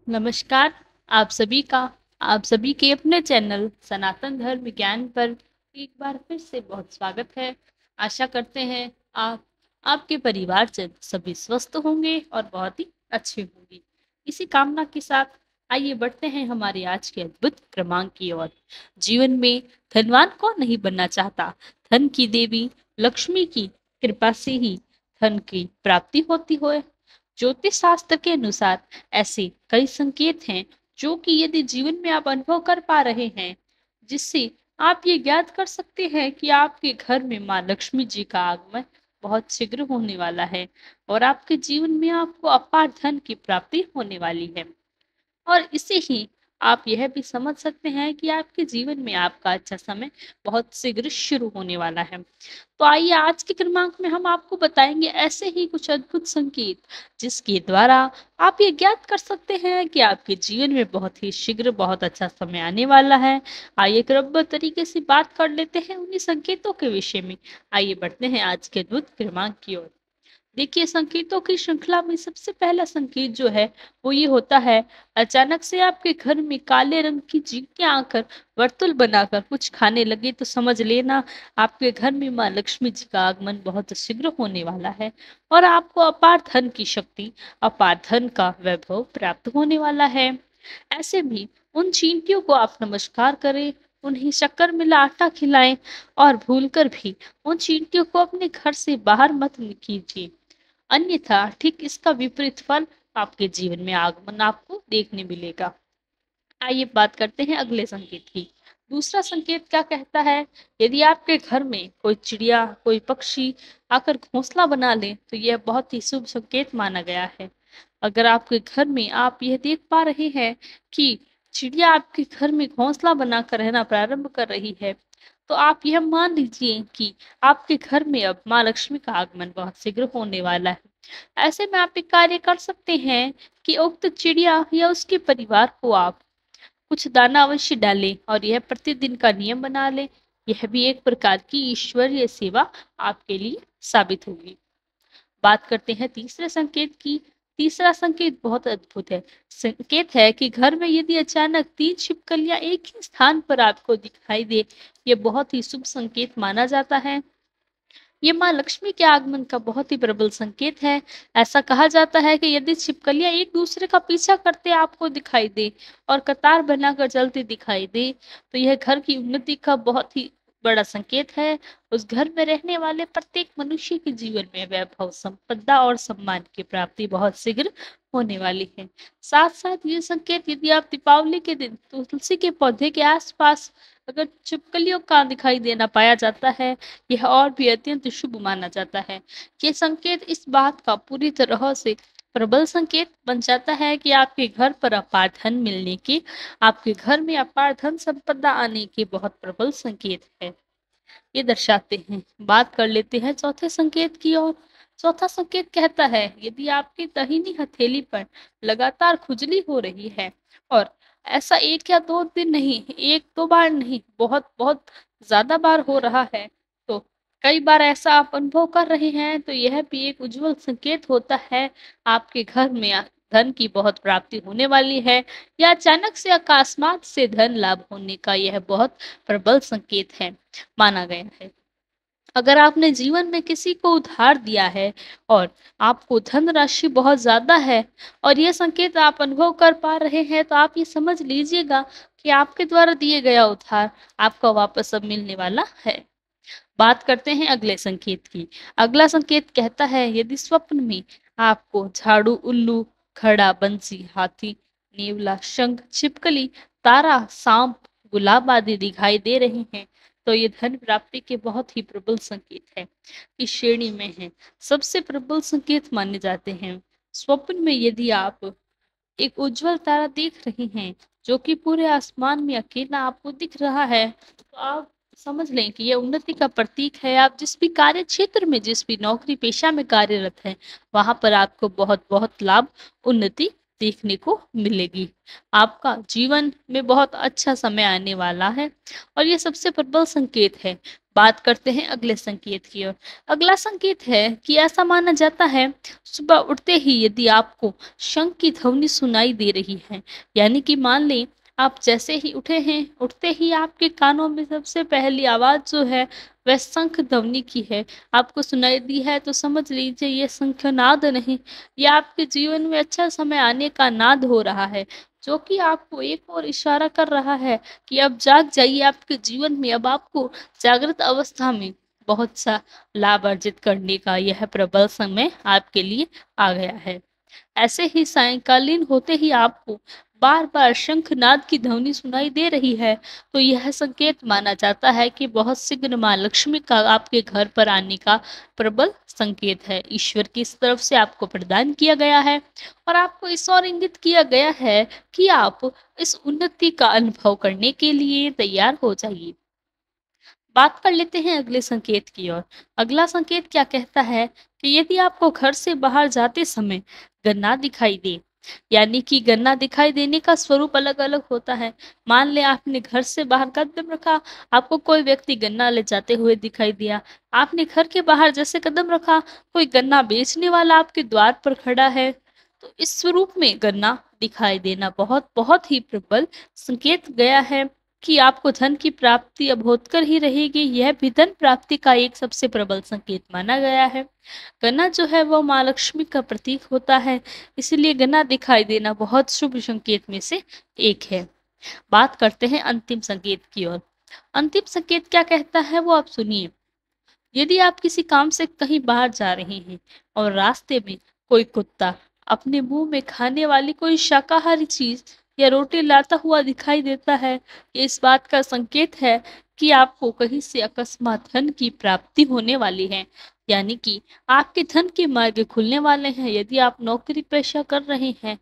नमस्कार। आप सभी का आप सभी के अपने चैनल सनातन धर्म विज्ञान पर एक बार फिर से बहुत स्वागत है। आशा करते हैं आप आपके परिवार से सभी स्वस्थ होंगे और बहुत ही अच्छे होंगे। इसी कामना के साथ आइए बढ़ते हैं हमारे आज के अद्भुत क्रमांक की ओर। जीवन में धनवान कौन नहीं बनना चाहता। धन की देवी लक्ष्मी की कृपा से ही धन की प्राप्ति होती है। ज्योतिष शास्त्र के अनुसार ऐसे कई संकेत हैं जो कि यदि जीवन में आप अनुभव कर पा रहे हैं, जिससे आप ये ज्ञात कर सकते हैं कि आपके घर में माँ लक्ष्मी जी का आगमन बहुत शीघ्र होने वाला है और आपके जीवन में आपको अपार धन की प्राप्ति होने वाली है। और इससे ही आप यह भी समझ सकते हैं कि आपके जीवन में आपका अच्छा समय बहुत शीघ्र शुरू होने वाला है। तो आइए आज के क्रमांक में हम आपको बताएंगे ऐसे ही कुछ अद्भुत संकेत, जिसके द्वारा आप ये ज्ञात कर सकते हैं कि आपके जीवन में बहुत ही शीघ्र बहुत अच्छा समय आने वाला है। आइए क्रमबद्ध तरीके से बात कर लेते हैं उन्हीं संकेतों के विषय में। आइए बढ़ते हैं आज के अद्भुत क्रमांक की ओर। देखिए, संकेतों की श्रृंखला में सबसे पहला संकेत जो है वो ये होता है, अचानक से आपके घर में काले रंग की चींटियां आकर वर्तुल बनाकर कुछ खाने लगे तो समझ लेना आपके घर में माँ लक्ष्मी जी का आगमन बहुत शीघ्र होने वाला है और आपको अपार धन की शक्ति, अपार धन का वैभव प्राप्त होने वाला है। ऐसे भी उन चींटियों को आप नमस्कार करें, उन्हें शक्कर मिला आटा खिलाएं और भूलकर भी उन चींटियों को अपने घर से बाहर मत कीजिए, अन्यथा ठीक इसका विपरीत फल आपके जीवन में आगमन आपको देखने मिलेगा। आइए बात करते हैं अगले संकेत की। दूसरा संकेत क्या कहता है, यदि आपके घर में कोई चिड़िया, कोई पक्षी आकर घोंसला बना ले तो यह बहुत ही शुभ संकेत माना गया है। अगर आपके घर में आप यह देख पा रहे हैं कि चिड़िया आपके घर में घोंसला बनाकर रहना प्रारंभ कर रही है, तो आप यह मान लीजिए कि आपके घर में अब माँ लक्ष्मी का आगमन बहुत शीघ्र होने वाला है। ऐसे में आप एक कार्य कर सकते हैं कि उक्त चिड़िया या उसके परिवार को आप कुछ दाना अवश्य डालें और यह प्रतिदिन का नियम बना लें। यह भी एक प्रकार की ईश्वरीय सेवा आपके लिए साबित होगी। बात करते हैं तीसरे संकेत की। तीसरा संकेत बहुत अद्भुत है। संकेत है कि घर में यदि अचानक 3 छिपकलियां एक ही स्थान पर आपको दिखाई दे, ये बहुत ही शुभ संकेत माना जाता है। ये माँ लक्ष्मी के आगमन का बहुत ही प्रबल संकेत है। ऐसा कहा जाता है कि यदि छिपकलियां एक दूसरे का पीछा करते आपको दिखाई दे और कतार बनाकर चलते दिखाई दे, तो यह घर की उन्नति का बहुत ही बड़ा संकेत है। उस घर में रहने वाले प्रत्येक मनुष्य के जीवन में वैभव, संपदा और सम्मान की प्राप्ति बहुत शीघ्र होने वाली है। साथ साथ ये संकेत यदि आप दीपावली के दिन तुलसी के पौधे के आसपास अगर छिपकलियों का दिखाई देना पाया जाता है, यह और भी अत्यंत शुभ माना जाता है। ये संकेत इस बात का पूरी तरह से प्रबल संकेत बन जाता है कि आपके घर पर अपार धन मिलने के, आपके घर में अपार धन संपदा आने के बहुत प्रबल संकेत है, ये दर्शाते हैं। बात कर लेते हैं चौथे संकेत की ओर। चौथा संकेत कहता है, यदि आपकी दाहिनी हथेली पर लगातार खुजली हो रही है और ऐसा 1 या 2 दिन नहीं, 1-2 बार नहीं, बहुत बहुत ज्यादा बार हो रहा है, तो कई बार ऐसा आप अनुभव कर रहे हैं, तो यह भी एक उज्जवल संकेत होता है। आपके घर में धन की बहुत प्राप्ति होने वाली है या अचानक से अकस्मात से धन लाभ होने का यह बहुत प्रबल संकेत है, माना गया है। अगर आपने जीवन में किसी को उधार दिया है और आपको धन राशि बहुत ज्यादा है और यह संकेत आप अनुभव कर पा रहे हैं, तो आप ये समझ लीजिएगा कि आपके द्वारा दिए गया उधार आपका वापस अब मिलने वाला है। बात करते हैं अगले संकेत की। अगला संकेत कहता है, यदि स्वप्न में आपको झाड़ू, उल्लू, घड़ा, बंसी, हाथी, नेवला, शंख, छिपकली, तारा, सांप, गुलाब आदि दिखाई दे रहे हैं, तो ये धन प्राप्ति के बहुत ही प्रबल संकेत है, इस श्रेणी में है, सबसे प्रबल संकेत माने जाते हैं। स्वप्न में यदि आप एक उज्जवल तारा देख रहे हैं जो कि पूरे आसमान में अकेला आपको दिख रहा है, तो आप समझ लें कि यह उन्नति का प्रतीक है। आप जिस भी कार्य क्षेत्र में, जिस भी नौकरी पेशा में कार्यरत हैं, वहां पर आपको बहुत बहुत लाभ, उन्नति देखने को मिलेगी। आपका जीवन में बहुत अच्छा समय आने वाला है और ये सबसे प्रबल संकेत है। बात करते हैं अगले संकेत की ओर। अगला संकेत है कि ऐसा माना जाता है, सुबह उठते ही यदि आपको शंख की ध्वनि सुनाई दे रही है, यानी कि मान लें आप जैसे ही उठे हैं, उठते ही आपके कानों में सबसे पहली आवाज़ जो है वह शंख ध्वनि की है, आपको सुनाई दी है, तो समझ लीजिए ये शंखनाद नहीं, ये आपके जीवन में अच्छा समय आने का नाद हो रहा है, जो कि आपको एक और इशारा कर रहा है कि अब जाग जाइए आपके जीवन में, अब आपको जागृत अवस्था में बहुत सा लाभ अर्जित करने का यह प्रबल समय आपके लिए आ गया है। ऐसे ही सायंकालीन होते ही आपको बार-बार शंखनाद की ध्वनि सुनाई दे रही है, तो यह संकेत माना जाता है कि बहुत शीघ्र माँ लक्ष्मी का आपके घर पर आने का प्रबल संकेत है। ईश्वर की इस तरफ से आपको प्रदान किया गया है और आपको इस ओर इंगित किया गया है कि आप इस उन्नति का अनुभव करने के लिए तैयार हो जाइए। बात कर लेते हैं अगले संकेत की ओर। अगला संकेत क्या कहता है कि यदि आपको घर से बाहर जाते समय गन्ना दिखाई दे, यानी कि गन्ना दिखाई देने का स्वरूप अलग-अलग होता है। मान लें आपने घर से बाहर कदम रखा, आपको कोई व्यक्ति गन्ना ले जाते हुए दिखाई दिया। आपने घर के बाहर जैसे कदम रखा, कोई गन्ना बेचने वाला आपके द्वार पर खड़ा है। तो इस स्वरूप में गन्ना दिखाई देना बहुत ही प्रबल संकेत गया है कि आपको धन की प्राप्ति अब होकर ही रहेगी। यह भी धन प्राप्ति का एक सबसे प्रबल संकेत माना गया है। गन्ना जो है वो माँ लक्ष्मी का प्रतीक होता है, इसलिए गन्ना दिखाई देना बहुत शुभ संकेत में से एक है। बात करते हैं अंतिम संकेत की ओर। अंतिम संकेत क्या कहता है वो आप सुनिए। यदि आप किसी काम से कहीं बाहर जा रहे हैं और रास्ते में कोई कुत्ता अपने मुंह में खाने वाली कोई शाकाहारी चीज या रोटी लाता हुआ दिखाई देता है, ये इस बात का संकेत है कि आपको कहीं से अकस्मात धन की प्राप्ति होने वाली है, यानी कि आपके धन के मार्ग खुलने वाले हैं। यदि आप नौकरी पेशा कर रहे हैं,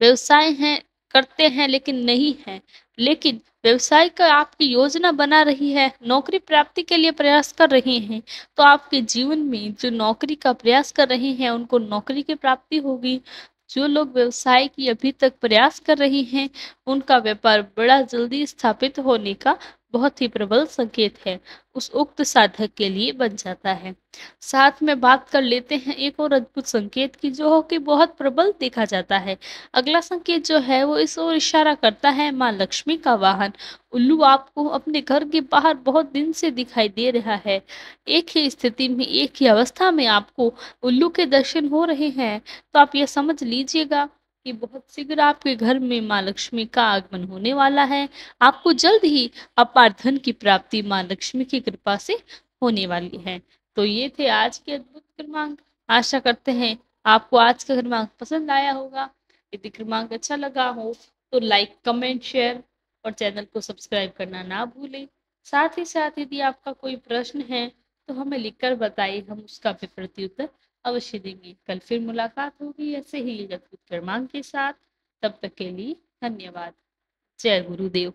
व्यवसाय हैं करते हैं लेकिन नहीं हैं, लेकिन व्यवसाय का आपकी योजना बना रही है, नौकरी प्राप्ति के लिए प्रयास कर रहे हैं, तो आपके जीवन में जो नौकरी का प्रयास कर रहे हैं उनको नौकरी की प्राप्ति होगी। जो लोग व्यवसाय की अभी तक प्रयास कर रहे हैं, उनका व्यापार बड़ा जल्दी स्थापित होने का बहुत ही प्रबल संकेत है, उस उक्त साधक के लिए बन जाता है। साथ में बात कर लेते हैं एक और अद्भुत संकेत की, जो हो कि बहुत प्रबल देखा जाता है। अगला संकेत जो है वो इस ओर इशारा करता है, माँ लक्ष्मी का वाहन उल्लू आपको अपने घर के बाहर बहुत दिन से दिखाई दे रहा है। एक ही स्थिति में, एक ही अवस्था में आपको उल्लू के दर्शन हो रहे हैं, तो आप ये समझ लीजिएगा कि बहुत शीघ्र आपके घर में माँ लक्ष्मी का आगमन होने वाला है। आपको जल्द ही अपार धन की प्राप्ति माँ लक्ष्मी की कृपा से होने वाली है। तो ये थे आज के अद्भुत क्रमांक। आशा करते हैं आपको आज का क्रमांक पसंद आया होगा। यदि क्रमांक अच्छा लगा हो तो लाइक, कमेंट, शेयर और चैनल को सब्सक्राइब करना ना भूलें। साथ ही साथ यदि आपका कोई प्रश्न है तो हमें लिखकर बताइए, हम उसका भी प्रत्युत्तर अवश्य देंगे। कल फिर मुलाकात होगी ऐसे ही अद्भुत क्रमांक के साथ। तब तक के लिए धन्यवाद। जय गुरुदेव।